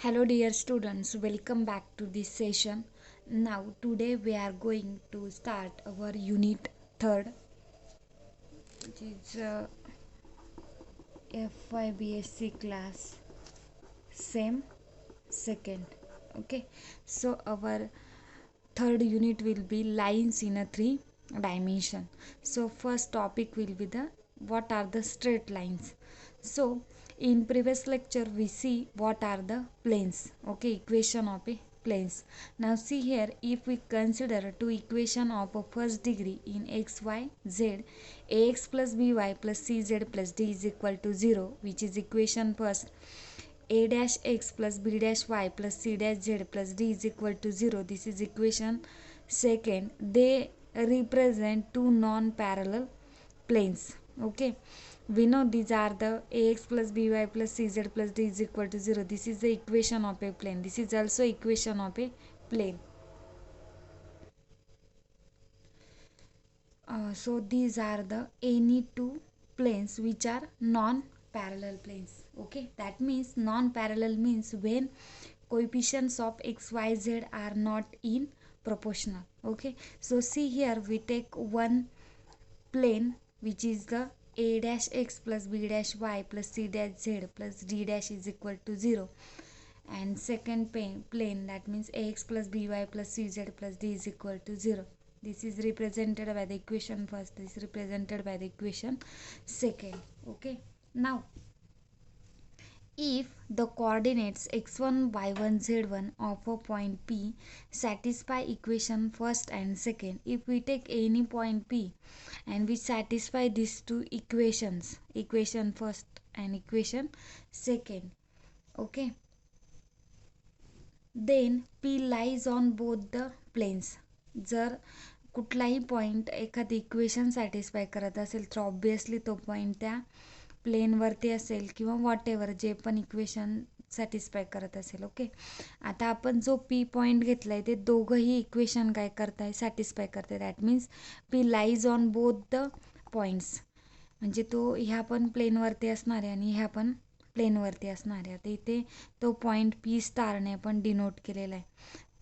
Hello dear students, welcome back to this session. Now today we are going to start our unit 3rd, which is FYBSC class same second. Okay, so our third unit will be lines in a 3 dimension. So first topic will be the what are the straight lines. So in previous lecture we see what are the planes. Okay, equation of a planes. Now see here, if we consider two equation of a first degree in x, y, z, ax plus by plus cz plus d is equal to 0, which is equation first. A dash x plus b dash y plus c dash z plus d is equal to 0. This is equation second. They represent two non-parallel planes. Okay, we know these are the ax plus by plus cz plus d is equal to 0. This is the equation of a plane. This is also equation of a plane. So these are the any two planes which are non-parallel planes. Okay, that means non-parallel means when coefficients of x, y, z are not in proportional. Okay, so see here we take one plane which is the a dash x plus b dash y plus c dash z plus d dash is equal to 0, and second plane that means ax plus by plus cz plus d is equal to 0. This is represented by the equation first, this is represented by the equation second. Okay, now if the coordinates x1 y1 z1 of a point P satisfy equation first and second, if we take any point P and we satisfy these two equations, equation first and equation second, okay, then P lies on both the planes. जर कुठलाही point एखादी equation satisfy करत असेल तर obviously तो point त्या प्लेनवरती असेल किंवा वॉट एव्हर जे पण इक्वेशन सॅटिस्फाय करत असेल. ओके, आता आपण जो पी पॉईंट घेतला आहे ते दोघंही इक्वेशन काय करताय, सॅटिस्फाय करताय. That means P lies on both the points, म्हणजे तो ह्या पण प्लेनवरती असणार आहे आणि ह्या पण प्लेनवरती असणार आहे. आता इथे तो पॉईंट पी स्टारने पण डिनोट केलेला आहे.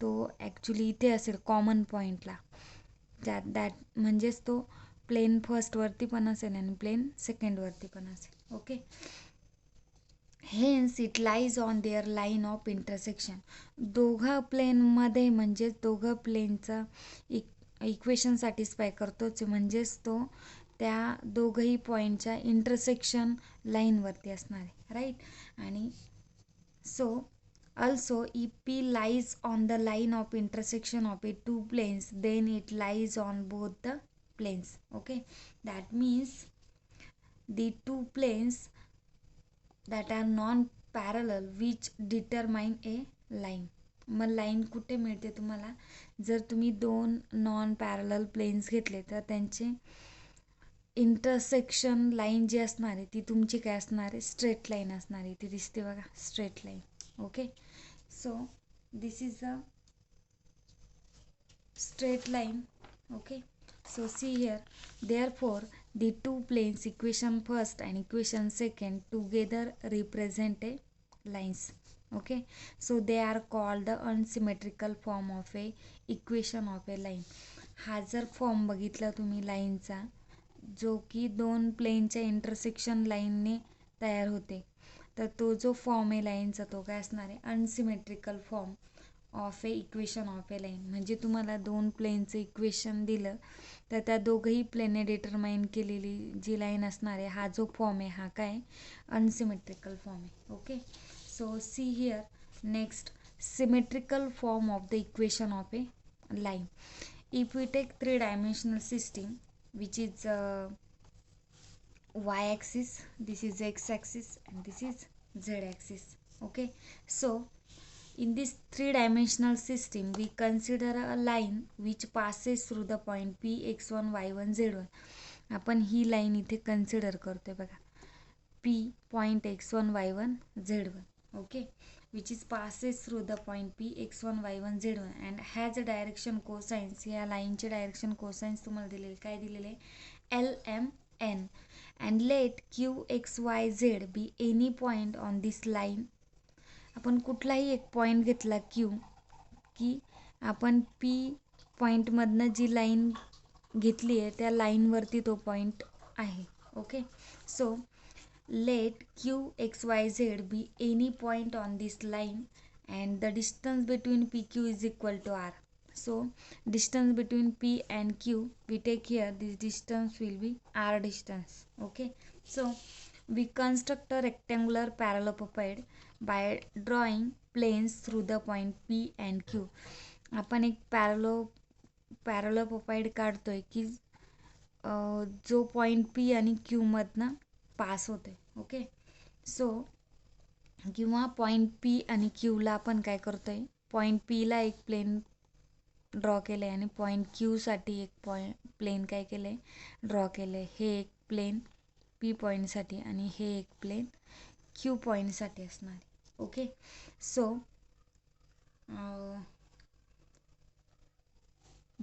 तो ॲक्च्युली इथे असेल कॉमन पॉईंटला, दॅट म्हणजेच तो प्लेन फर्स्टवरती पण असेल आणि प्लेन सेकंडवरती पण असेल. Okay, hence it lies on their line of intersection. दोघं प्लेनमध्ये म्हणजेच दोघं प्लेनचं इक्वेशन सॅटिस्फाय करतोच, म्हणजेच तो त्या दोघंही पॉईंटच्या इंटरसेक्शन लाईनवरती असणार आहे. राईट, आणि सो also if P lies on the line of intersection of a two planes, then it lies on both the planes. Okay, that means the two planes that are non-parallel which determine a line. Mug line कुठे मिळते तुम्हाला, जर तुम्ही दोन non parallel planes घेतले तर त्यांचे intersection line जी असणार आहे ती तुमची काय असणार आहे, स्ट्रेट लाईन असणार आहे. ती दिसते बघा, straight line. Okay, so this is a straight line. Okay, so see here, therefore the two planes equation first and equation second together represent a lines. Okay, so they are called the unsymmetrical form of a equation of a line. हा जर form बघितला तुम्ही लाईनचा, जो की दोन प्लेनच्या intersection लाईनने तयार होते, तर तो जो फॉर्म आहे लाईनचा तो काय असणार आहे, unsymmetrical form of a equation of a line. म्हणजे तुम्हाला दोन प्लेनचं इक्वेशन दिलं तर त्या दोघंही प्लेनने डिटरमाइन केलेली जी लाईन असणार आहे, हा जो फॉर्म आहे हा काय अनसिमेट्रिकल फॉर्म आहे. Okay, so see here next symmetrical form of the equation of a line. If we take 3 dimensional system which is y-axis, this is x-axis and this is z-axis. Okay, so in this 3 dimensional system we consider a line which passes through the point P x1 y1 z1. आपण ही line इथे consider करतोय बघा, P point x1 y1 z1. okay, which is passes through the point P x1 y1 z1 and has a direction cosines. या लाईनचे direction cosines तुम्हाला दिलेले, काय दिलेले, LMN. and let q x y z be any point on this line आपण कुठलाही एक point घेतला Q की आपण पी पॉईंटमधनं जी लाईन घेतली आहे त्या लाईनवरती तो पॉईंट आहे. Okay, so let q x y z be any point on this line and the distance between pq is equal to r. So distance between p and q, we take here this distance will be r distance. Okay, so we construct a rectangular parallelepiped by drawing planes through the point p and q. आपण एक पॅरलोपॉपाईड काढतोय की जो point P आणि Q मधनं पास होते. Okay, सो किंवा point P आणि क्यूला आपण काय करतोय, पॉईंट पीला एक प्लेन ड्रॉ केलं आहे आणि पॉईंट क्यूसाठी एक प्लेन काय केलं आहे, ड्रॉ केलं आहे. हे एक प्लेन पी पॉईंटसाठी आणि हे एक प्लेन क्यू पॉईंटसाठी असणार आहे. Okay, so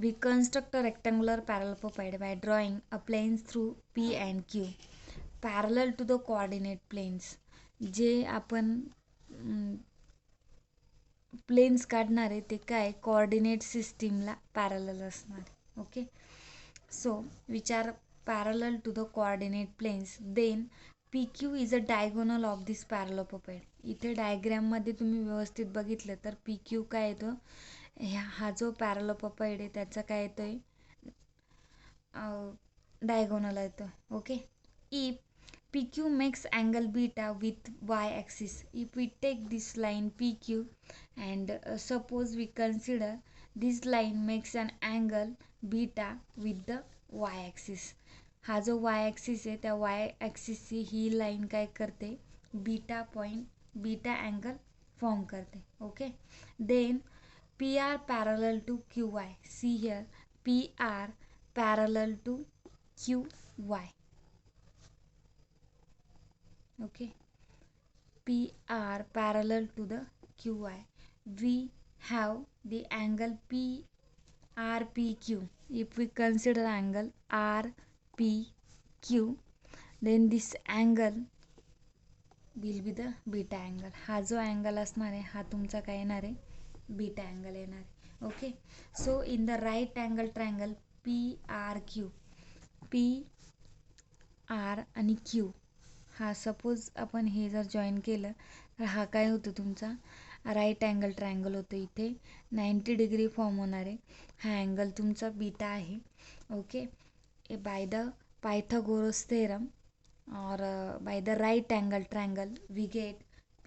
we construct a rectangular parallelepiped by drawing a planes through P and Q parallel to the coordinate planes. जे आपण प्लेन्स काढणार आहे ते काय कोऑर्डिनेट सिस्टीमला पॅरलल असणार. Okay, so which are parallel to the coordinate planes, then P Q is a diagonal of this parallelepiped. इथे डायग्रॅममध्ये तुम्ही व्यवस्थित बघितलं तर पी क्यू काय येतो, हा जो पॅरलोपोपेड आहे त्याचा काय येतोय, डायगोनल येतो. Okay, if PQ makes angle beta with y-axis. If we take this line PQ and suppose we consider this line makes an angle beta with the y-axis. हा जो y-axis आहे त्या y-axis ची ही लाईन काय करते, beta point beta angle form करते. Okay, then PR parallel to QY. See here, PR parallel to QY. Okay, PR parallel to the QY. We have the angle RPQ. If we consider angle RPQ, then this angle will be the beta angle. हा जो angle असणार आहे हा तुमचा काय येणार आहे, beta angle येणार आहे. Okay, so in the right angle triangle PRQ, PR आणि Q हा सपोज आपण हे जर जॉईन केलं तर हा काय होतो, तुमचा राईट अँगल ट्रायंगल होतो. इथे 90 डिग्री फॉर्म होणार आहे. हा अँगल तुमचा बीटा आहे. Okay, by the Pythagoras theorem और by the right angle triangle we get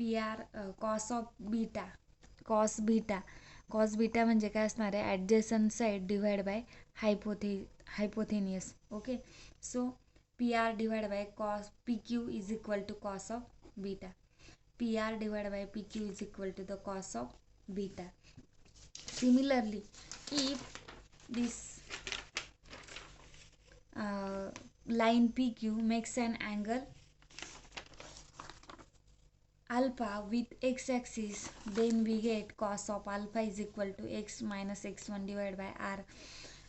PR cos of beta. Cos beta म्हणजे काय असणार आहे, adjacent side divide by hypotenuse. Okay, so PR divided by cos PQ is equal to cos of beta. PR divided by PQ is equal to the cos of beta. Similarly, if this line PQ makes an angle alpha with x-axis, then we get cos of alpha is equal to x minus x1 divided by r.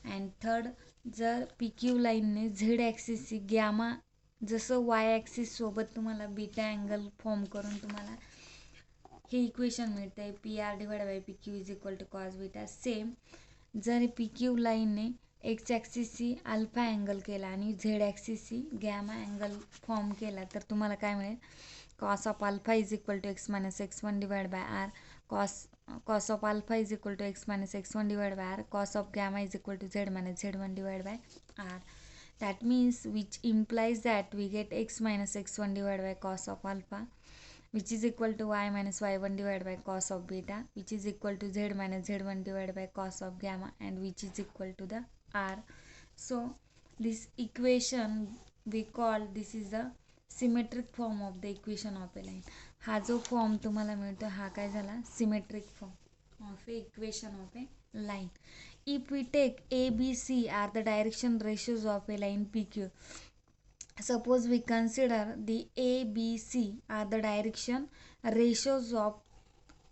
And third, जर P Q लाईनने Z ॲक्सिसची gamma जसं वाय axis सोबत तुम्हाला beta angle form करून तुम्हाला हे equation मिळतं आहे, P R divide by P Q is equal to cos beta. Same जर पी क्यू लाईनने एक्स ॲक्सिसची अल्फा अँगल केला आणि झेड ॲक्सिसची गॅमा अँगल फॉर्म केला तर तुम्हाला काय मिळेल, cos of alpha is equal to x minus x1 divided by r. Cos of alpha is equal to x minus x1 divided by r. Cos of gamma is equal to z minus z1 divided by r. That means, which implies that we get x minus x1 divided by cos of alpha, which is equal to y minus y1 divided by cos of beta, which is equal to z minus z1 divided by cos of gamma, and which is equal to the r. So this equation we call, this is the symmetric form of the equation of a line. हा जो form तुम्हाला मिळतो हा काय झाला, symmetric form of a equation of a line. If we take A B C are the direction ratios of a line P Q. Suppose we consider the A B C are the direction ratios of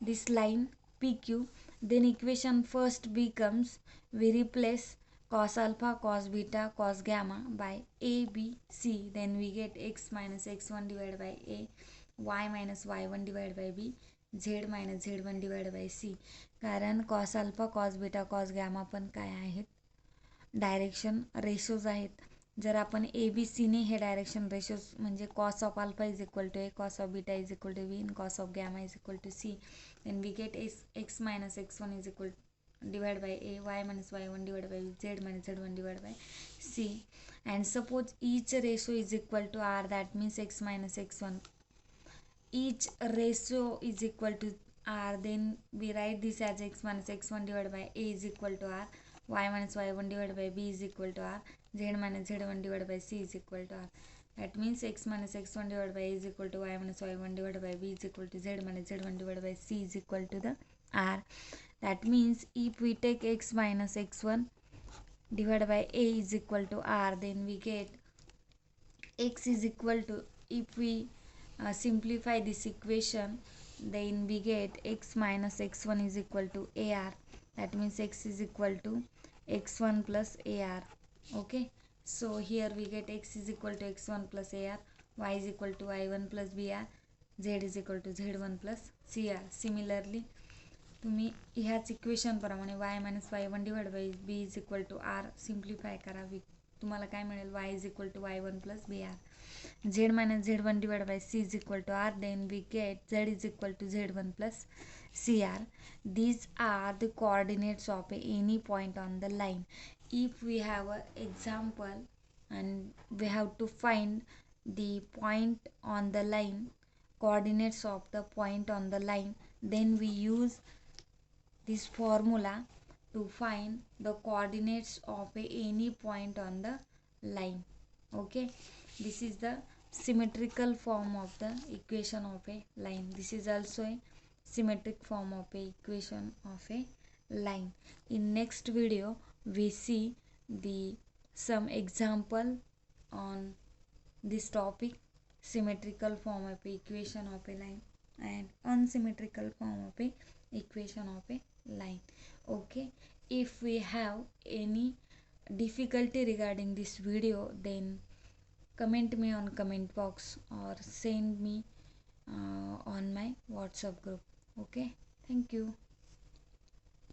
this line P Q, then equation first becomes, we replace cos alpha, cos beta, cos gamma by a b c, then we get x minus x1 divided by a, y minus y1 divided by b, z minus z1 divided by c. कारण cos alpha cos beta cos gamma पण काय आहेत, direction ratios आहेत. जर आपण A B सीने हे direction ratios म्हणजे cos of alpha is equal to A, cos of beta is equal to B, cos of gamma is equal to C, then we get X minus x1 is equal divided by a, y minus y1 divided by b, z minus z1 divided by c. And suppose each ratio is equal to r, that means x minus x1, each ratio is equal to r, then we write this as x minus x1 divided by a is equal to r, y minus y1 divided by b is equal to r, z minus z1 divided by c is equal to r. That means x minus x1 divided by a is equal to y minus y1 divided by b is equal to z minus z1 divided by c is equal to the r. That means if we take x minus x1 divided by a is equal to r, then we get x is equal to, if we simplify this equation, then we get x minus x1 is equal to ar. That means x is equal to x1 plus ar. Okay, so here we get x is equal to x1 plus ar, y is equal to y1 plus br, z is equal to z1 plus cr. Similarly, तुम्ही ह्याच equation प्रमाणे y minus y1 divide by b is equal to r simplify करावी. तुम्हाला काय मिळेल, y is equal to y1 plus br, z minus z1 divide by c is equal to r, then we get z is equal to z1 plus cr. These are the coordinates of any point on the line. If we have an example and we have to find the point on the line, coordinates of the point on the line, then we use this formula to find the coordinates of any point on the line. Okay, this is the symmetrical form of the equation of a line. This is also a symmetric form of a equation of a line. In next video we see the some example on this topic, symmetrical form of a equation of a line and unsymmetrical form of a equation of a line. Okay, if we have any difficulty regarding this video, then comment me on comment box or send me on my WhatsApp group. Okay, thank you.